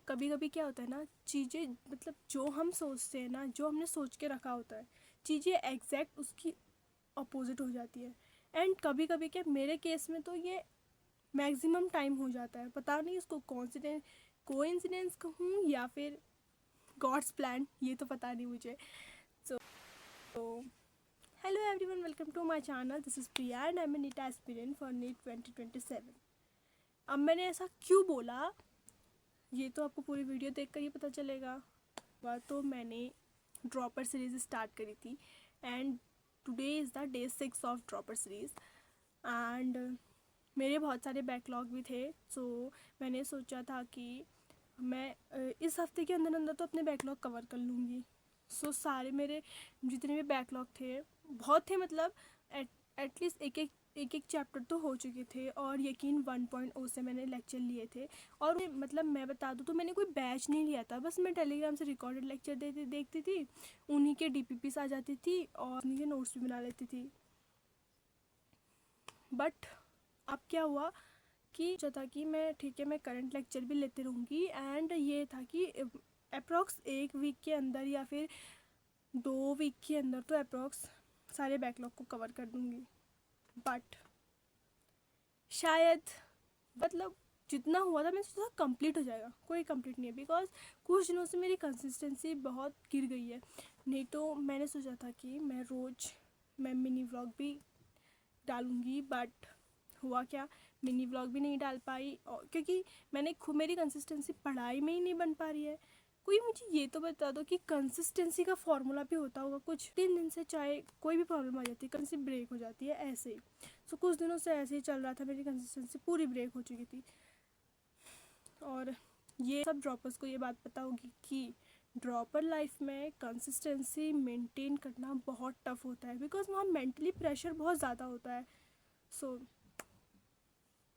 कभी कभी क्या होता है ना, चीज़ें मतलब जो हम सोचते हैं ना, जो हमने सोच के रखा होता है, चीज़ें एग्जैक्ट उसकी अपोजिट हो जाती है। एंड कभी कभी क्या, मेरे केस में तो ये मैक्सिमम टाइम हो जाता है। पता नहीं उसको कोइंसिडेंस कहूँ या फिर गॉड्स प्लान, ये तो पता नहीं मुझे। So hello everyone, welcome to my channel. This is Priya and I am NEET aspirant for NEET 2027। अब मैंने ऐसा क्यों बोला, ये तो आपको पूरी वीडियो देखकर ही पता चलेगा। तो मैंने ड्रॉपर सीरीज़ स्टार्ट करी थी and today is the day 6 of dropper series. And मेरे बहुत सारे बैकलॉग भी थे। सो मैंने सोचा था कि मैं इस हफ्ते के अंदर अंदर तो अपने बैकलॉग कवर कर लूँगी। सारे मेरे जितने भी बैकलॉग थे, बहुत थे, मतलब एटलीस्ट एक एक चैप्टर तो हो चुके थे। और यकीन 1.0 से मैंने लेक्चर लिए थे। और मतलब मैं बता दूँ तो मैंने कोई बैच नहीं लिया था, बस मैं टेलीग्राम से रिकॉर्डेड लेक्चर देखती थी, उन्हीं के DPPs आ जाती थी और उन्हीं के नोट्स भी बना लेती थी। बट अब क्या हुआ कि जो था कि मैं करंट लेक्चर भी लेते रहूँगी। एंड ये था कि अप्रॉक्स 1 वीक के अंदर या फिर 2 वीक के अंदर तो अप्रॉक्स सारे बैकलॉग को कवर कर दूँगी। बट शायद मतलब जितना हुआ था मैंने सोचा कंप्लीट हो जाएगा, कोई कंप्लीट नहीं है। बिकॉज कुछ दिनों से मेरी कंसिस्टेंसी बहुत गिर गई है। नहीं तो मैंने सोचा था कि मैं मिनी व्लॉग भी डालूँगी, बट हुआ क्या, मिनी व्लॉग भी नहीं डाल पाई। और क्योंकि मेरी कंसिस्टेंसी पढ़ाई में ही नहीं बन पा रही है। कोई मुझे ये तो बता दो कि कंसिस्टेंसी का फॉर्मूला भी होता होगा कुछ। 3 दिन से चाहे कोई भी प्रॉब्लम आ जाती है, कंसिस्टेंसी ब्रेक हो जाती है ऐसे ही। कुछ दिनों से ऐसे ही चल रहा था, मेरी कंसिस्टेंसी पूरी ब्रेक हो चुकी थी। और ये सब ड्रॉपर्स को ये बात पता होगी कि ड्रॉपर लाइफ में कंसिस्टेंसी मेंटेन करना बहुत टफ होता है। बिकॉज वहाँ मेंटली प्रेशर बहुत ज़्यादा होता है। सो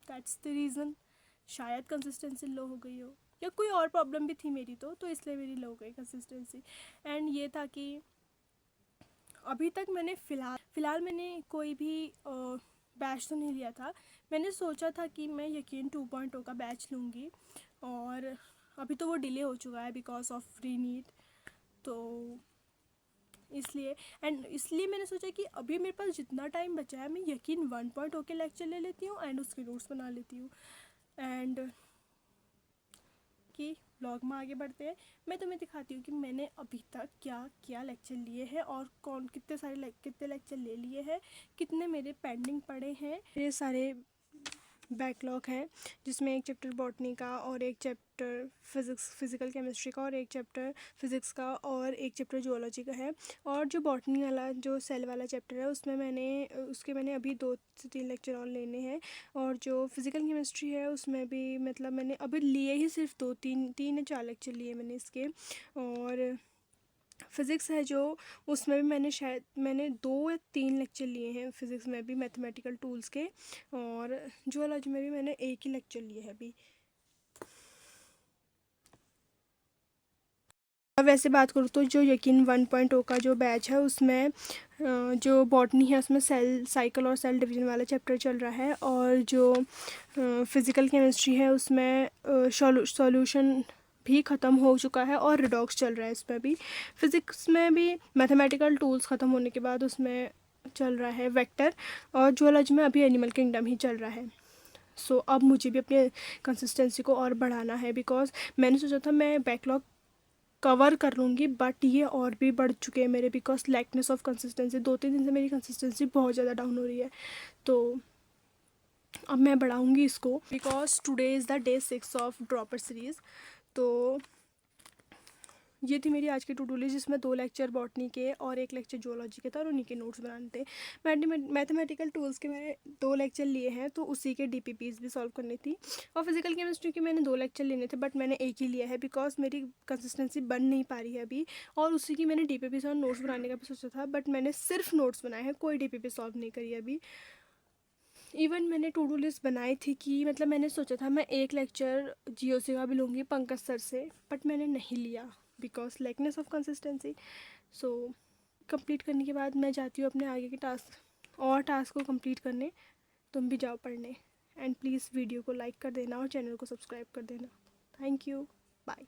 दैट्स द रीज़न शायद कंसिस्टेंसी लो हो गई हो, या कोई और प्रॉब्लम भी थी मेरी तो इसलिए मेरी लो हो गई कंसिस्टेंसी। एंड ये था कि अभी तक मैंने फ़िलहाल मैंने कोई भी बैच तो नहीं लिया था। मैंने सोचा था कि मैं यकीन 2.0 का बैच लूँगी, और अभी तो वो डिले हो चुका है बिकॉज ऑफ री नीट। तो इसलिए मैंने सोचा कि अभी मेरे पास जितना टाइम बचा है, मैं यकीन 1.0 के लेक्चर ले लेती हूँ एंड उसके नोट्स बना लेती हूँ। एंड कि ब्लॉग में आगे बढ़ते हैं, मैं तुम्हें दिखाती हूँ कि मैंने अभी तक क्या क्या लेक्चर लिए हैं और कितने लेक्चर ले लिए हैं, कितने मेरे पेंडिंग पड़े हैं। ये सारे बैकलॉग है, जिसमें एक चैप्टर बॉटनी का और एक चैप्टर फिज़िकल केमिस्ट्री का और एक चैप्टर फिज़िक्स का और एक चैप्टर जूलॉजी का है। और जो बॉटनी वाला जो सेल वाला चैप्टर है उसमें मैंने अभी 2 से 3 लेक्चर और लेने हैं। और जो फिज़िकल केमिस्ट्री है उसमें भी मतलब मैंने अभी लिए ही सिर्फ 3 या 4 लेक्चर लिए मैंने इसके। और फ़िज़िक्स है जो, उसमें भी मैंने 2 या 3 लेक्चर लिए हैं फ़िज़िक्स में भी, मैथमेटिकल टूल्स के। और जूलॉजी में भी मैंने एक ही लेक्चर लिया है अभी। अब वैसे बात करूँ तो जो यकीन 1.0 का जो बैच है उसमें जो बॉटनी है उसमें सेल साइकिल और सेल डिवीजन वाला चैप्टर चल रहा है। और जो फिज़िकल केमिस्ट्री है उसमें सॉल्यूशन भी ख़त्म हो चुका है और रिडॉक्स चल रहा है इसमें भी। फिज़िक्स में भी मैथमेटिकल टूल्स ख़त्म होने के बाद उसमें चल रहा है वेक्टर। और जूलॉजी में अभी एनिमल किंगडम ही चल रहा है। अब मुझे भी अपने कंसिस्टेंसी को और बढ़ाना है। बिकॉज मैंने सोचा था मैं बैकलॉग कवर कर लूँगी, बट ये और भी बढ़ चुके हैं मेरे, बिकॉज लैकनेस ऑफ कंसिस्टेंसी। 2-3 दिन से मेरी कंसिस्टेंसी बहुत ज़्यादा डाउन हो रही है। तो अब मैं बढ़ाऊँगी इसको, because today is the day 6 of dropper series. तो ये थी मेरी आज की टू डू लिस्ट, जिसमें 2 लेक्चर बॉटनी के और 1 लेक्चर जूलॉजी के था और उन्हीं के नोट्स बनाने थे। मैथमेटिकल टूल्स के मैंने 2 लेक्चर लिए हैं तो उसी के DPPs भी सॉल्व करनी थी। और फिज़िकल केमिस्ट्री के मैंने 2 लेक्चर लेने थे, बट मैंने एक ही लिया है बिकॉज मेरी कंसिस्टेंसी बन नहीं पा रही है अभी। और उसी की मैंने DPPs और नोट्स बनाने का भी सोचा था, बट मैंने सिर्फ नोट्स बनाए हैं, कोई DPP सॉल्व नहीं करी अभी। इवन मैंने टू डू लिस्ट बनाई थी कि मतलब मैंने सोचा था मैं 1 लेक्चर GOC का भी लूँगी पंकज सर से, बट मैंने नहीं लिया because लैकनेस of consistency. So complete करने के बाद मैं जाती हूँ अपने आगे के टास्क को कंप्लीट करने। तुम भी जाओ पढ़ने। एंड प्लीज़ वीडियो को लाइक कर देना और चैनल को सब्सक्राइब कर देना। Thank you. बाय।